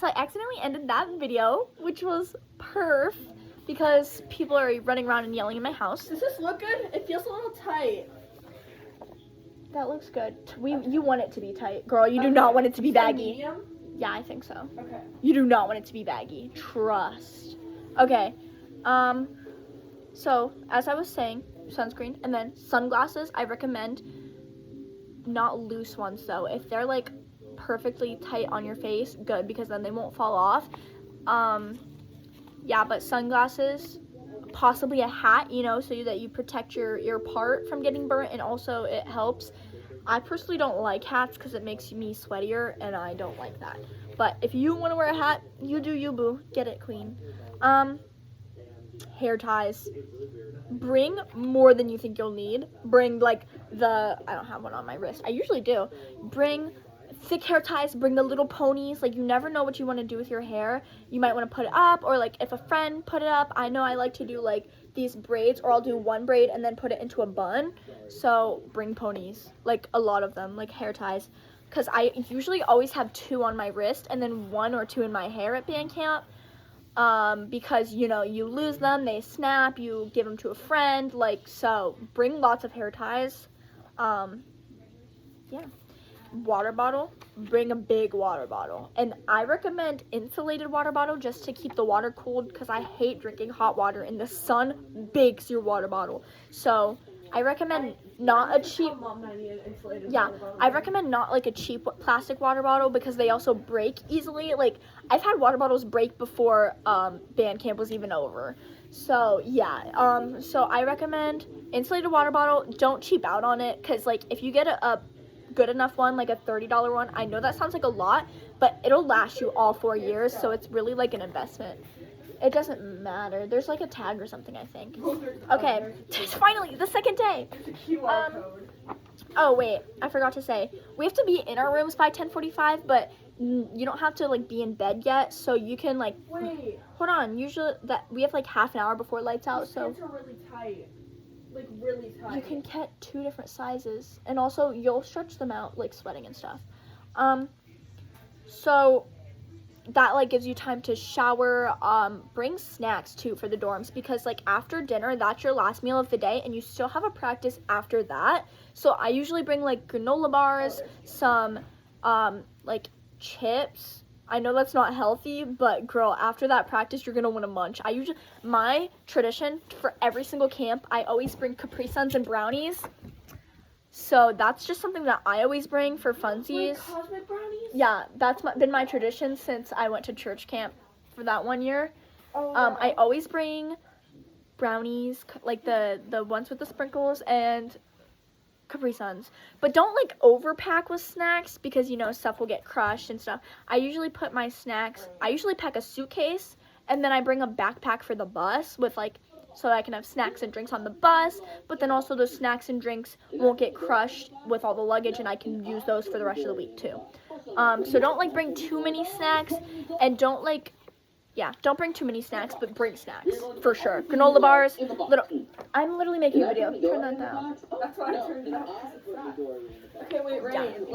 So I accidentally ended that video, which was perf, because people are running around and yelling in my house. Does this look good? It feels a little tight. That looks good. You want it to be tight, girl. You do not want it to be baggy. Medium? Yeah, I think so. Okay. You do not want it to be baggy. Trust. Okay. So as I was saying, sunscreen and then sunglasses. I recommend not loose ones though. If they're like perfectly tight on your face, good, because then they won't fall off. Yeah, but sunglasses, possibly a hat, you know, so that you protect your ear part from getting burnt, and also it helps. I personally don't like hats because it makes me sweatier, and I don't like that. But if you want to wear a hat, you do you, boo. Get it, queen. Hair ties. Bring more than you think you'll need. Bring like I don't have one on my wrist. I usually do. Bring thick hair ties. Bring the little ponies. Like, you never know what you want to do with your hair. You might want to put it up, or like if a friend put it up. I know I like to do like these braids, or I'll do one braid and then put it into a bun. So bring ponies, like a lot of them, like hair ties, because I usually always have 2 on my wrist and then 1 or 2 in my hair at band camp. Because, you know, you lose them, they snap, you give them to a friend, like, so bring lots of hair ties. Yeah. Water bottle. Bring a big water bottle. And I recommend insulated water bottle just to keep the water cooled, because I hate drinking hot water and the sun bakes your water bottle. So I recommend not a cheap, I recommend not like a cheap plastic water bottle, because they also break easily. Like, I've had water bottles break before band camp was even over. So yeah, so I recommend insulated water bottle. Don't cheap out on it, because like if you get a good enough one, like a $30 one, I know that sounds like a lot, but it'll last you all 4 years, so it's really like an investment. It doesn't matter. There's like a tag or something, I think. Okay, it's finally the second day. Oh wait, I forgot to say, we have to be in our rooms by 10:45, but you don't have to like be in bed yet, so you can like Wait. Hold on. Usually that we have like half an hour before lights out, These so pants are really tight. Like really tight. you can get 2 different sizes, and also you'll stretch them out like sweating and stuff. So that like gives you time to shower. Bring snacks too for the dorms, because like after dinner, that's your last meal of the day, and you still have a practice after that. So I usually bring like granola bars, some like chips. I know that's not healthy, but girl, after that practice, you're gonna want to munch. My tradition for every single camp, I always bring Capri Suns and brownies. So that's just something that I always bring for funsies. Like cosmic brownies? Yeah, that's been my tradition since I went to church camp for that 1 year. Oh, I always bring brownies, like the ones with the sprinkles, and Capri Suns. But don't like overpack with snacks, because you know stuff will get crushed and stuff. I usually pack a suitcase, and then I bring a backpack for the bus with like, so I can have snacks and drinks on the bus, but then also those snacks and drinks won't get crushed with all the luggage, and I can use those for the rest of the week too. So don't like bring too many snacks, and don't bring too many snacks, but bring snacks for sure. Granola bars, I'm literally making a video. Turn that down. That's why I turned it up. Okay, wait, Rain.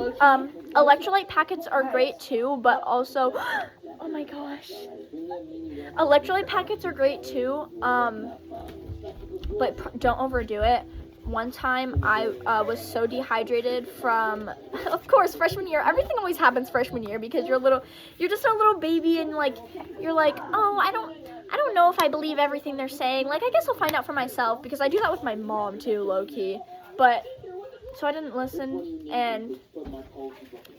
Electrolyte packets are great too, but also, oh my gosh. Electrolyte packets are great too, but don't overdo it. One time I was so dehydrated from, of course, freshman year. Everything always happens freshman year, because you're just a little baby, and like you're like, oh, I don't know if I believe everything they're saying. Like, I guess I'll find out for myself, because I do that with my mom too, low key. But so I didn't listen and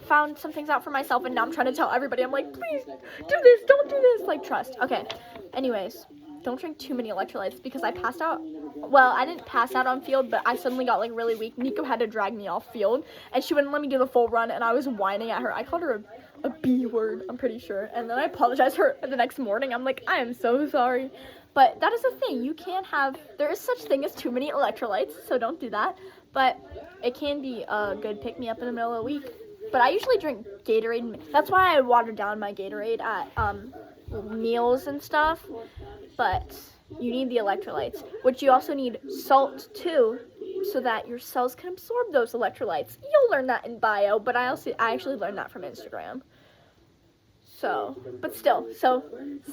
found some things out for myself, and now I'm trying to tell everybody. I'm like, please do this, don't do this. Like, trust. Okay. Anyways, don't drink too many electrolytes, because I passed out. Well, I didn't pass out on field, but I suddenly got like really weak. Nico had to drag me off field, and she wouldn't let me do the full run, and I was whining at her. I called her a B word, I'm pretty sure, and then I apologized to her the next morning. I'm like, I am so sorry. But that is the thing, there is such thing as too many electrolytes, so don't do that. But it can be a good pick-me-up in the middle of the week. But I usually drink Gatorade. That's why I water down my Gatorade at meals and stuff. But you need the electrolytes, which you also need salt too, so that your cells can absorb those electrolytes. You'll learn that in bio, but I actually learned that from Instagram. So, but still, so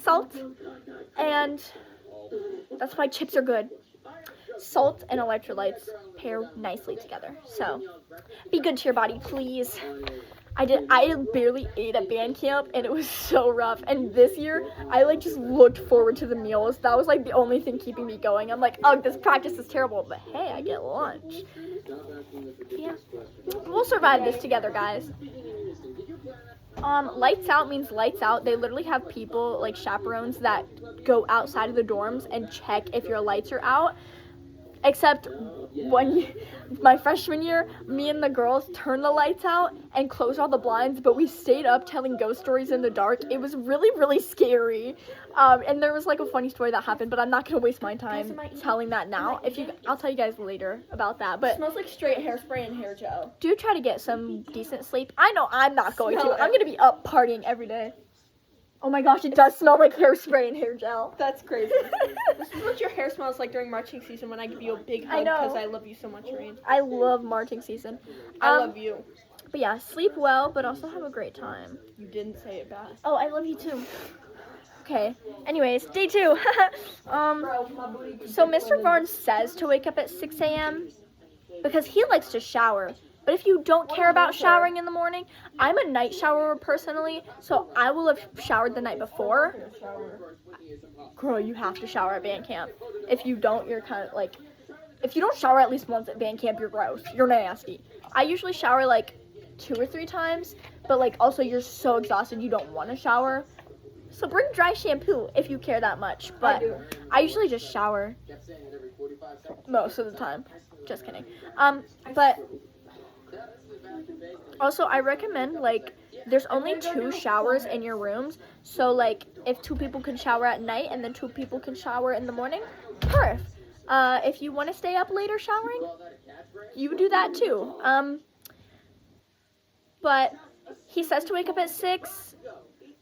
salt, and that's why chips are good. Salt and electrolytes pair nicely together. So, be good to your body, please. I barely ate at band camp, and it was so rough. And this year, I like just looked forward to the meals. That was like the only thing keeping me going. I'm like, oh, this practice is terrible, but hey, I get lunch. Yeah, we'll survive this together, guys. Lights out means lights out. They literally have people, like chaperones, that go outside of the dorms and check if your lights are out. Except my freshman year, me and the girls turned the lights out and closed all the blinds, but we stayed up telling ghost stories in the dark. It was really, really scary. And there was like a funny story that happened, but I'm not gonna waste my time telling that now. I'll tell you guys later about that. But it smells like straight hairspray and hair gel. Do try to get some decent sleep. I know I'm not going to. I'm gonna be up partying every day. Oh my gosh, it does smell like hairspray and hair gel. That's crazy. This is what your hair smells like during marching season when I give you a big hug because I love you so much, Rain. I love marching season. I love you. But yeah, sleep well, but also have a great time. You didn't say it best. Oh, I love you too. Okay. Anyways, day 2. So Mr. Barnes says to wake up at 6 a.m. because he likes to shower. But if you don't care about showering in the morning, I'm a night showerer personally, so I will have showered the night before. Girl, you have to shower at band camp. If you don't, you're kind of like, if you don't shower at least once at band camp, you're gross. You're nasty. I usually shower like 2 or 3 times, but like also you're so exhausted you don't want to shower. So bring dry shampoo if you care that much. But I usually just shower most of the time. Just kidding. But also, I recommend, like, there's only 2 showers in your rooms, so, like, if 2 people can shower at night and then 2 people can shower in the morning, perf. If you want to stay up later showering, you do that too. But he says to wake up at 6.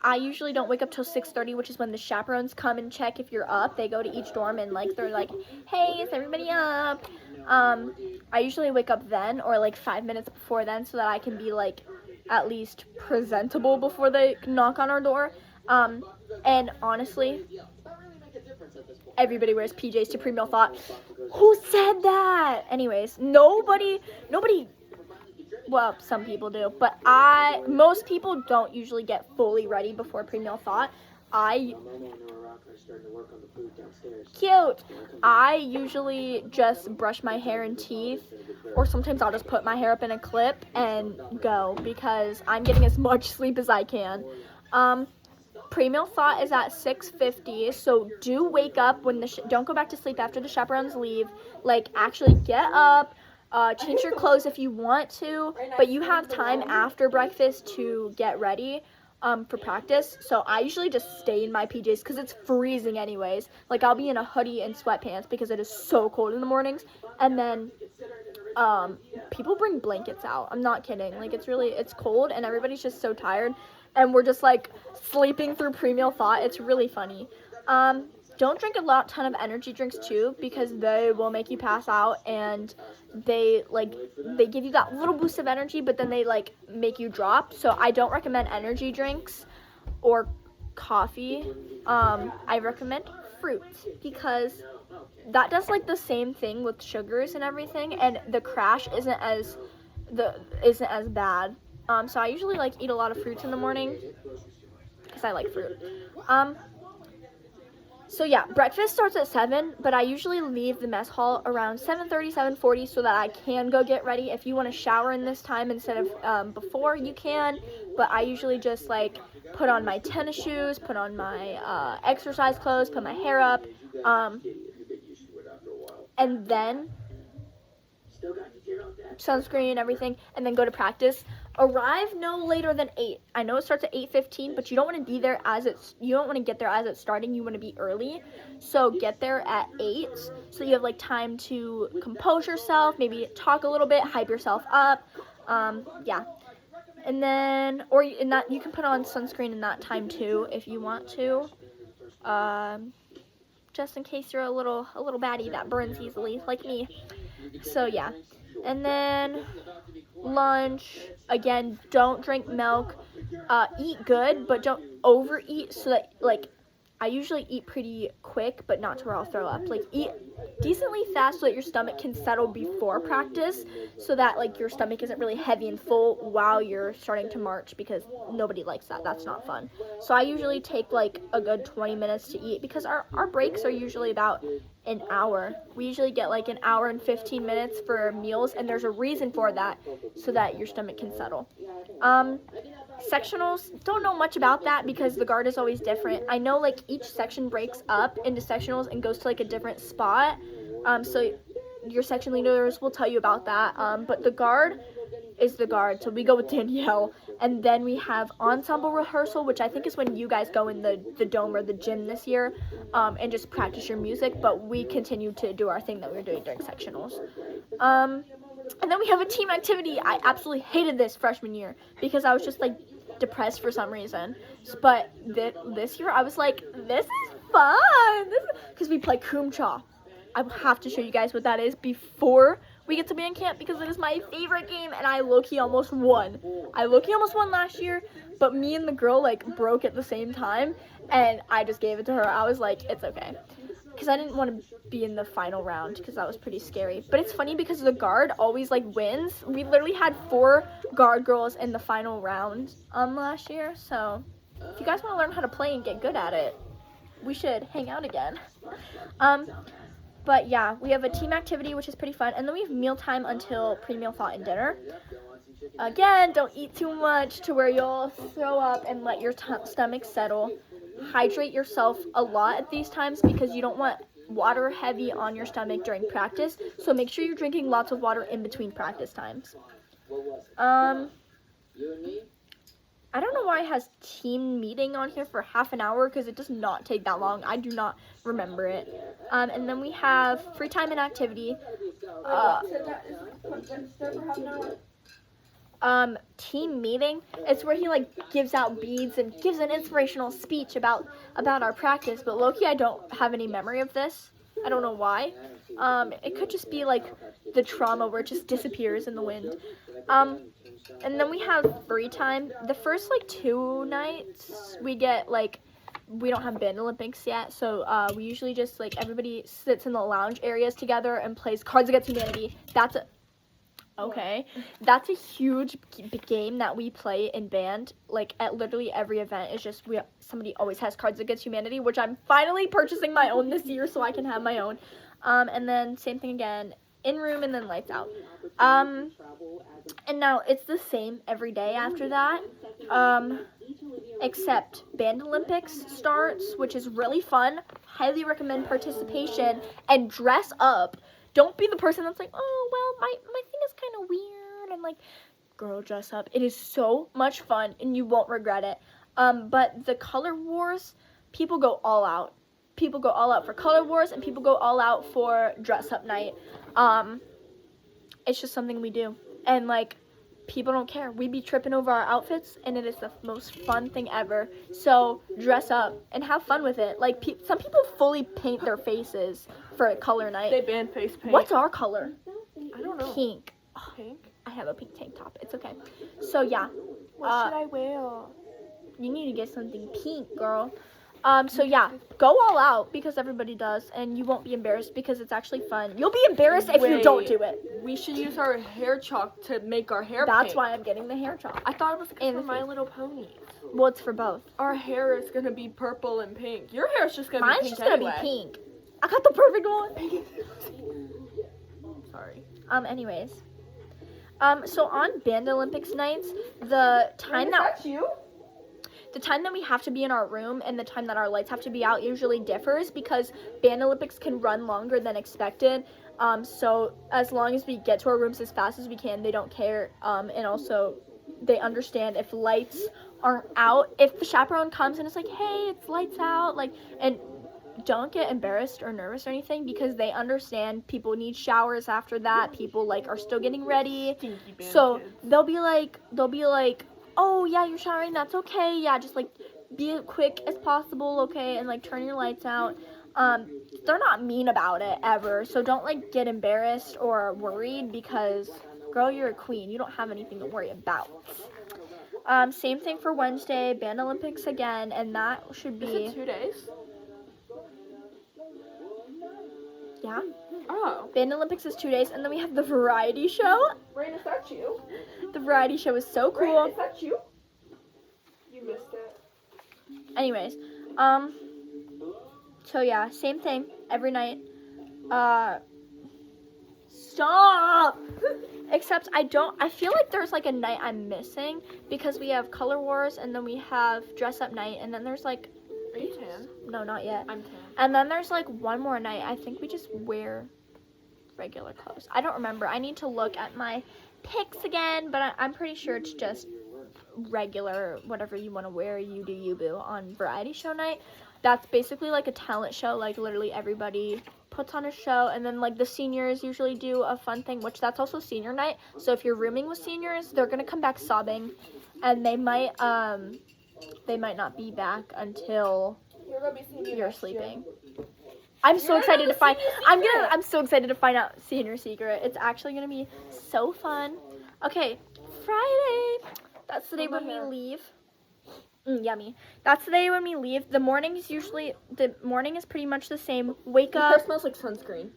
I usually don't wake up till 6:30, which is when the chaperones come and check if you're up. They go to each dorm and, like, they're like, hey, is everybody up? I usually wake up then or like 5 minutes before then so that I can be like at least presentable before they knock on our door. And honestly, everybody wears PJs to pre-meal thought. Who said that? Anyways, nobody, well, some people do, but most people don't usually get fully ready before pre-meal thought. Cute. I usually just brush my hair and teeth, or sometimes I'll just put my hair up in a clip and go because I'm getting as much sleep as I can. Pre-meal thought is at 6:50, so do wake up when don't go back to sleep after the chaperones leave. Like, actually get up, change your clothes if you want to, but you have time after breakfast to get ready. For practice, so I usually just stay in my PJs because it's freezing anyways. Like, I'll be in a hoodie and sweatpants because it is so cold in the mornings, and then people bring blankets out. I'm not kidding. Like, it's cold and everybody's just so tired, and we're just like sleeping through pre-meal thought. It's really funny. Don't drink a ton of energy drinks too, because they will make you pass out, and they give you that little boost of energy, but then they like make you drop. So I don't recommend energy drinks or coffee. I recommend fruits because that does like the same thing with sugars and everything, and the crash isn't as bad. So I usually like eat a lot of fruits in the morning because I like fruit. So yeah, breakfast starts at 7, but I usually leave the mess hall around 7:30, 7:40 so that I can go get ready. If you want to shower in this time instead of before, you can, but I usually just like put on my tennis shoes, put on my exercise clothes, put my hair up, and then sunscreen, everything, and then go to practice. Arrive no later than 8. I know it starts at 8:15, but you don't want to be there you don't want to get there as it's starting. You want to be early. So get there at 8 so you have like time to compose yourself, maybe talk a little bit, hype yourself up. Yeah. And then you can put on sunscreen in that time too if you want to. Just in case you're a little baddie that burns easily like me. So yeah. And then lunch, again, don't drink milk, eat good, but don't overeat so that, like, I usually eat pretty quick, but not to where I'll throw up. Like, eat decently fast so that your stomach can settle before practice, so that, like, your stomach isn't really heavy and full while you're starting to march, because nobody likes that. That's not fun. So I usually take, like, a good 20 minutes to eat, because our breaks are usually about an hour. We usually get, like, an hour and 15 minutes for meals, and there's a reason for that, so that your stomach can settle. Sectionals, don't know much about that because the guard is always different. I know, like, each section breaks up into sectionals and goes to, like, a different spot. So your section leaders will tell you about that. But the guard is the guard, so we go with Danielle. And then we have ensemble rehearsal, which I think is when you guys go in the dome or the gym this year, and just practice your music. But we continue to do our thing that we were doing during sectionals. And then we have a team activity. I absolutely hated this freshman year because I was just, like, depressed for some reason. But this year I was like, this is fun. Because we play Kumcha. I have to show you guys what that is before we get to band camp, because it is my favorite game, and I low-key almost won. I low-key almost won last year, but me and the girl, like, broke at the same time, and I just gave it to her. I was like, it's okay. Because I didn't want to be in the final round, because that was pretty scary. But it's funny because the guard always, like, wins. We literally had 4 guard girls in the final round last year. So if you guys want to learn how to play and get good at it, we should hang out again. But yeah, we have a team activity, which is pretty fun. And then we have mealtime until pre-meal, thought, and dinner. Again, don't eat too much to where you'll throw up, and let your stomach settle. Hydrate yourself a lot at these times because you don't want water heavy on your stomach during practice. So make sure you're drinking lots of water in between practice times. I don't know why it has team meeting on here for half an hour, because it does not take that long. I do not remember it. And then we have free time and activity. Team meeting. It's where he, like, gives out beads and gives an inspirational speech about our practice. But low-key, I don't have any memory of this. I don't know why. It could just be, like, the trauma where it just disappears in the wind. And then we have free time. The first, like, 2 nights, we get, like, we don't have Band Olympics yet, so we usually just, like, everybody sits in the lounge areas together and plays Cards Against Humanity. That's a huge game that we play in band, like, at literally every event. It's just somebody always has Cards Against Humanity, which I'm finally purchasing my own this year so I can have my own. And then same thing again, in room and then lights out. And now it's the same every day after that, except Band Olympics starts, which is really fun. Highly recommend participation and dress up. Don't be the person that's like, oh, well, my thing is kind of weird, and, like, girl, dress up. It is so much fun, and you won't regret it. But the Color Wars, people go all out. People go all out for Color Wars, and people go all out for dress up night. It's just something we do. And, like, people don't care. We be tripping over our outfits, and it is the most fun thing ever. So dress up and have fun with it. Like, some people fully paint their faces for a color night. They ban face paint. What's our color? I don't know. Pink. Pink? I have a pink tank top. It's okay. So yeah. What should I wear? You need to get something pink, girl. So yeah, go all out because everybody does, and you won't be embarrassed because it's actually fun. You'll be embarrassed if you don't do it. We should use our hair chalk to make our hair That's pink. why I'm getting the hair chalk. I thought it was for My Little Pony. Well, it's for both. Our hair is gonna be purple and pink. Your hair's just gonna Mine's be pink just gonna be pink. I got the perfect one. Sorry. Anyways. So on Band Olympics nights, the time the time that we have to be in our room and the time that our lights have to be out usually differs because Band Olympics can run longer than expected. So as long as we get to our rooms as fast as we can, they don't care. And also they understand if lights aren't out. If the chaperone comes and it's like, hey, it's lights out, like, and don't get embarrassed or nervous or anything because they understand people need showers after that. People, like, are still getting ready. So they'll be like, oh yeah, you're showering, that's okay, yeah, just, like, be as quick as possible, okay, and, like, turn your lights out. They're not mean about it ever, so don't, like, get embarrassed or worried because, girl, you're a queen, you don't have anything to worry about. Same thing for Wednesday, Band Olympics again, and that should be... Is it 2 days? Yeah. Oh. Band Olympics is 2 days, and then we have the variety show. Rain, is that you? The variety show is so cool. Rain, is that you? You missed it. Anyways, so yeah, same thing every night. Stop! Except I feel like there's like a night I'm missing because we have Color Wars and then we have Dress Up Night and then there's like... Are you tan? No, not yet. I'm tan. And then there's like one more night. I think we just wear regular clothes. I don't remember. I need to look at my pics again, but I'm pretty sure it's just regular, whatever you want to wear, you do you boo on variety show night. That's basically like a talent show. Like literally everybody puts on a show, and then like the seniors usually do a fun thing, which that's also senior night. So if you're rooming with seniors, they're gonna come back sobbing, and they might not be back until you're sleeping. I'm so excited to find. I'm so excited to find out Senior Secret. It's actually gonna be so fun. Okay, Friday. That's the day when we leave. Yummy. That's the day when we leave. The morning is pretty much the same. Wake up. It smells like sunscreen.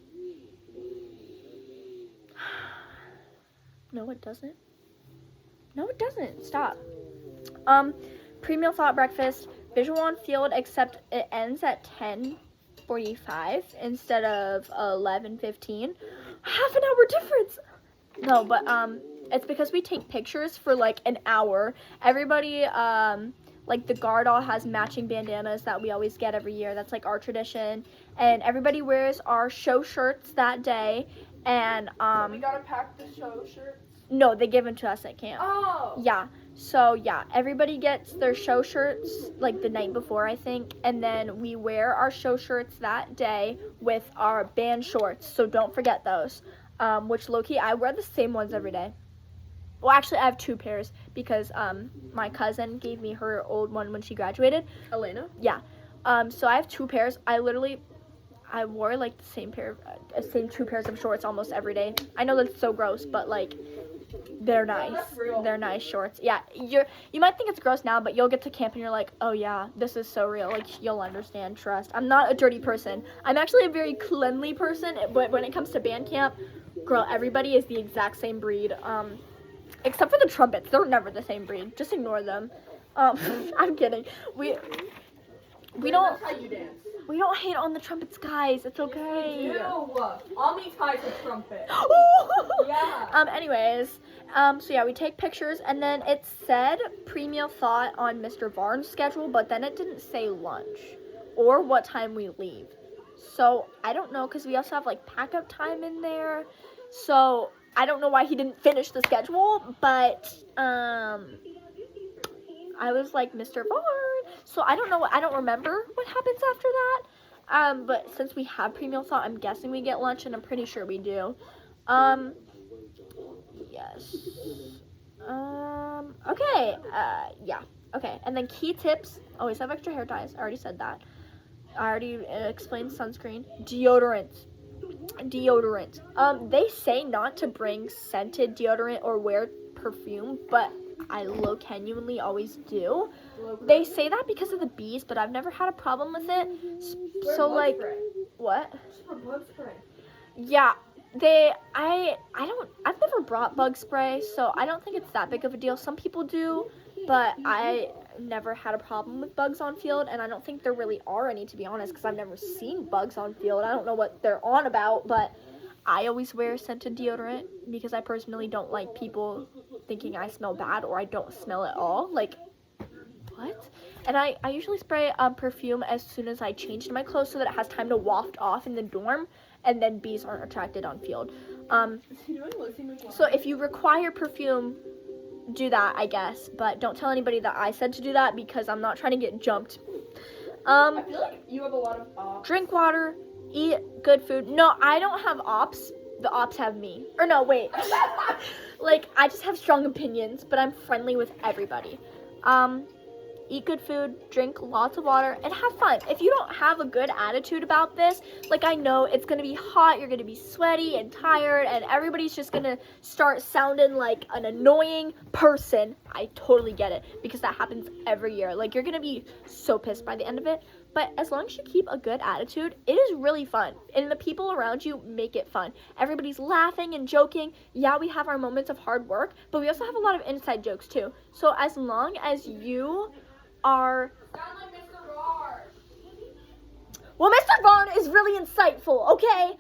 No, it doesn't. No, it doesn't. Stop. Pre-meal thought breakfast. Visual on field, except it ends at 10:45 instead of 11:15. Half an hour difference. No, but it's because we take pictures for like an hour. Everybody, like the guard all has matching bandanas that we always get every year. That's like our tradition. And everybody wears our show shirts that day. And we gotta pack the show shirts. No, they give them to us at camp. Oh. Yeah. So yeah, everybody gets their show shirts like the night before, I think, and then we wear our show shirts that day with our band shorts. So don't forget those. Which low-key, I wear the same ones every day. Well, actually, I have 2 pairs because my cousin gave me her old one when she graduated. Elena? Yeah. So I have 2 pairs. I wore like the same 2 pairs of shorts almost every day. I know that's so gross, but like they're nice. They're nice shorts. Yeah, you might think it's gross now, but you'll get to camp and you're like, oh yeah, this is so real. Like you'll understand. Trust. I'm not a dirty person. I'm actually a very cleanly person. But when it comes to band camp, girl, everybody is the exact same breed. Except for the trumpets, they're never the same breed. Just ignore them. I'm kidding. We don't. That's how you dance. We don't hate on the trumpets, guys. It's okay. Ami ties a trumpet. Yeah. Anyways, so yeah, we take pictures, and then it said pre-meal thought on Mr. Barnes' schedule, but then it didn't say lunch or what time we leave. So I don't know, because we also have like pack-up time in there. So I don't know why he didn't finish the schedule, but I was like, Mr. Barnes. So I don't remember what happens after that. But since we have pre-meal thought, I'm guessing we get lunch, and I'm pretty sure we do. Yes. Okay. Yeah. Okay. And then key tips. Always have extra hair ties. I already said that. I already explained sunscreen. Deodorant. They say not to bring scented deodorant or wear perfume, but I genuinely always do. They say that because of the bees, but I've never had a problem with it. So like, what? Yeah, I've never brought bug spray, so I don't think it's that big of a deal. Some people do, but I never had a problem with bugs on field, and I don't think there really are any, to be honest, because I've never seen bugs on field. I don't know what they're on about, but I always wear scented deodorant because I personally don't like people thinking I smell bad or I don't smell at all. Like, what? And I usually spray perfume as soon as I change my clothes so that it has time to waft off in the dorm, and then bees aren't attracted on field. So if you require perfume, do that, I guess, but don't tell anybody that I said to do that because I'm not trying to get jumped. I feel like you have a lot of ops. Drink water, eat good food. No, I don't have ops. The ops have me. Or no, wait. Like, I just have strong opinions, but I'm friendly with everybody. eat good food, drink lots of water, and have fun. If you don't have a good attitude about this, like, I know it's gonna be hot, you're gonna be sweaty and tired, and everybody's just gonna start sounding like an annoying person. I totally get it, because that happens every year. Like, you're gonna be so pissed by the end of it. But as long as you keep a good attitude, it is really fun. And the people around you make it fun. Everybody's laughing and joking. Yeah, we have our moments of hard work, but we also have a lot of inside jokes too. So as long as you are... Well, Mr. Vaughn is really insightful, okay?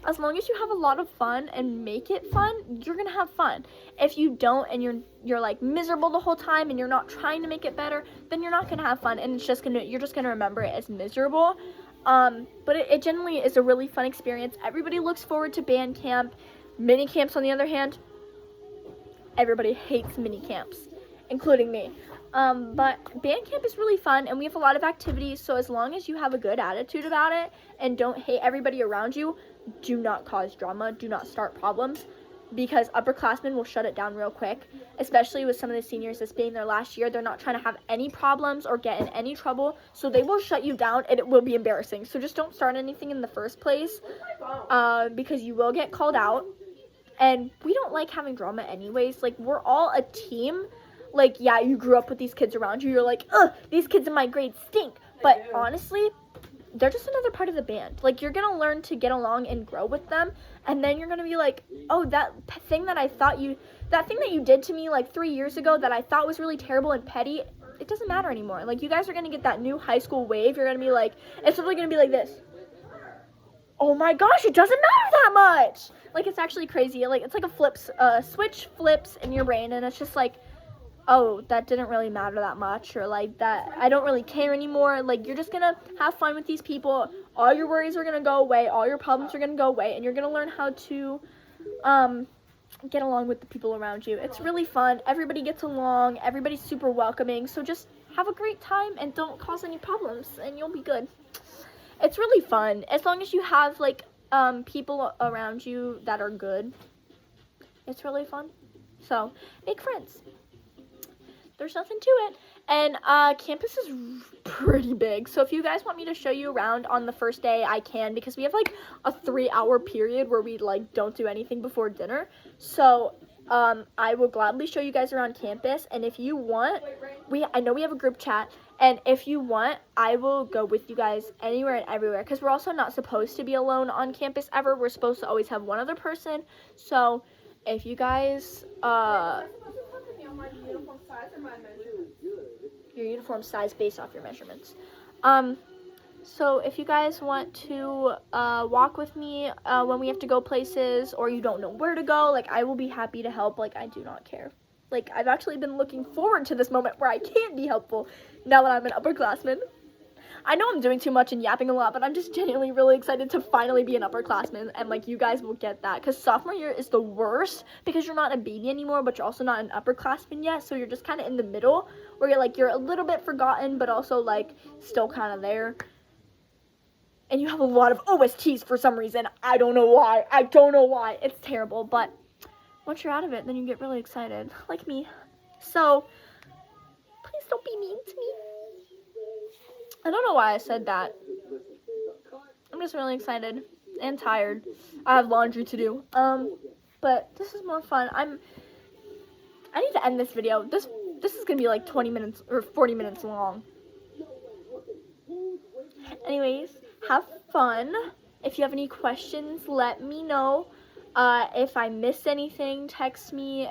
As long as you have a lot of fun and make it fun, you're gonna have fun. If you don't and you're like miserable the whole time and you're not trying to make it better, then you're not gonna have fun, and you're just gonna remember it as miserable. But it generally is a really fun experience. Everybody looks forward to band camp. Mini camps, on the other hand, everybody hates mini camps, including me. But band camp is really fun, and we have a lot of activities, so as long as you have a good attitude about it and don't hate everybody around you, do not cause drama, do not start problems, because upperclassmen will shut it down real quick, especially with some of the seniors this being their last year. They're not trying to have any problems or get in any trouble, so they will shut you down, and it will be embarrassing. So just don't start anything in the first place, because you will get called out, and we don't like having drama anyways. Like, we're all a team. Like, yeah, you grew up with these kids around you, you're like, ugh, these kids in my grade stink, but honestly, they're just another part of the band. Like, you're gonna learn to get along and grow with them, and then you're gonna be like, oh, that thing that you did to me like 3 years ago that I thought was really terrible and petty, it doesn't matter anymore. Like, you guys are gonna get that new high school wave. You're gonna be like, it's really gonna be like this. Oh my gosh, it doesn't matter that much. Like, it's actually crazy. Like, it's like a switch flips in your brain, and it's just like, oh, that didn't really matter that much, or like that, I don't really care anymore. Like, you're just gonna have fun with these people. All your worries are gonna go away. All your problems are gonna go away, and you're gonna learn how to get along with the people around you. It's really fun. Everybody gets along. Everybody's super welcoming. So just have a great time and don't cause any problems, and you'll be good. It's really fun as long as you have like people around you that are good. It's really fun. So make friends. There's nothing to it. And campus is pretty big, so if you guys want me to show you around on the first day, I can, because we have like a 3-hour period where we like don't do anything before dinner. So I will gladly show you guys around campus, and if you want, I know we have a group chat, and if you want, I will go with you guys anywhere and everywhere, because we're also not supposed to be alone on campus ever. We're supposed to always have one other person. So if you guys your uniform size based off your measurements. So if you guys want to walk with me when we have to go places, or you don't know where to go, like, I will be happy to help. Like, I do not care. Like, I've actually been looking forward to this moment where I can be helpful now that I'm an upperclassman. I know I'm doing too much and yapping a lot, but I'm just genuinely really excited to finally be an upperclassman, and like, you guys will get that, because sophomore year is the worst, because you're not a baby anymore, but you're also not an upperclassman yet, so you're just kind of in the middle, where you're a little bit forgotten, but also like still kind of there, and you have a lot of OSTs for some reason. I don't know why, it's terrible, but once you're out of it, then you get really excited, like me. So please don't be mean to me. I don't know why I said that. I'm just really excited and tired. I have laundry to do. But this is more fun. I need to end this video. This is gonna be like 20 minutes or 40 minutes long. Anyways, have fun. If you have any questions, let me know. If I missed anything, text me.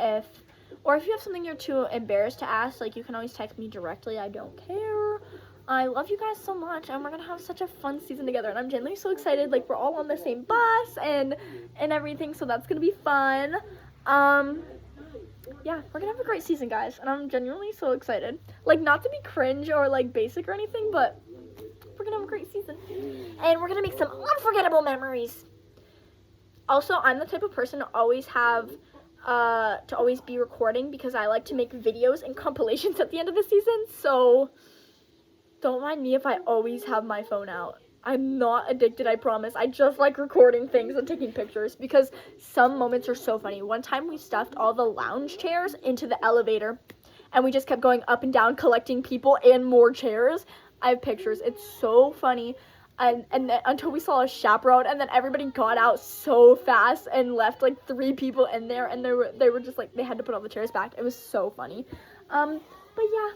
Or if you have something you're too embarrassed to ask, like, you can always text me directly. I don't care. I love you guys so much, and we're gonna have such a fun season together, and I'm genuinely so excited. Like, we're all on the same bus and everything, so that's gonna be fun. Yeah, we're gonna have a great season, guys, and I'm genuinely so excited. Like, not to be cringe or like basic or anything, but we're gonna have a great season, and we're gonna make some unforgettable memories. Also, I'm the type of person to always be recording, because I like to make videos and compilations at the end of the season, so don't mind me if I always have my phone out. I'm not addicted, I promise. I just like recording things and taking pictures, because some moments are so funny. One time we stuffed all the lounge chairs into the elevator, and we just kept going up and down collecting people and more chairs. I have pictures. It's so funny. And then, until we saw a chaperone, and then everybody got out so fast and left like 3 people in there, and they were just like, they had to put all the chairs back. It was so funny. But yeah,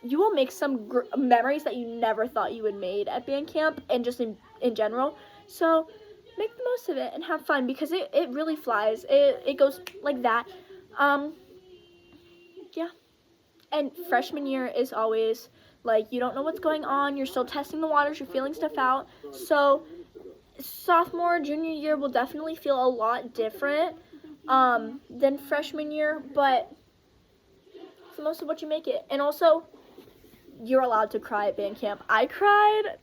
you will make some memories that you never thought you would made at band camp and just in general. So make the most of it and have fun, because it really flies. It goes like that. Yeah. And freshman year is always like, you don't know what's going on, you're still testing the waters, you're feeling stuff out. So sophomore, junior year will definitely feel a lot different than freshman year, but it's the most of what you make it. And also, you're allowed to cry at band camp. I cried,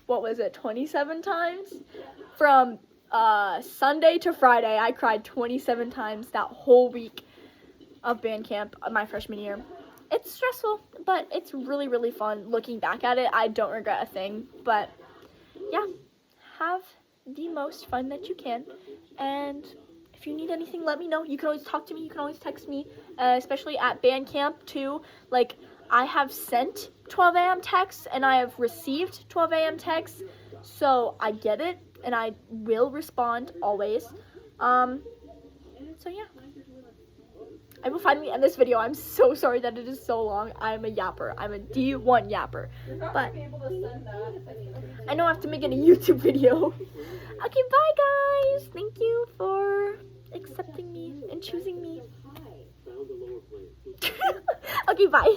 27 times? From Sunday to Friday, I cried 27 times that whole week of band camp my freshman year. It's stressful, but it's really, really fun. Looking back at it, I don't regret a thing. But yeah, have the most fun that you can. And if you need anything, let me know. You can always talk to me. You can always text me, especially at band camp too. Like, I have sent 12 a.m. texts and I have received 12 a.m. texts. So I get it and I will respond always. So yeah. I will finally end this video. I'm so sorry that it is so long. I'm a yapper. I'm a D1 yapper. But I know I have to make it a YouTube video. Okay, bye guys. Thank you for accepting me and choosing me. Okay, bye.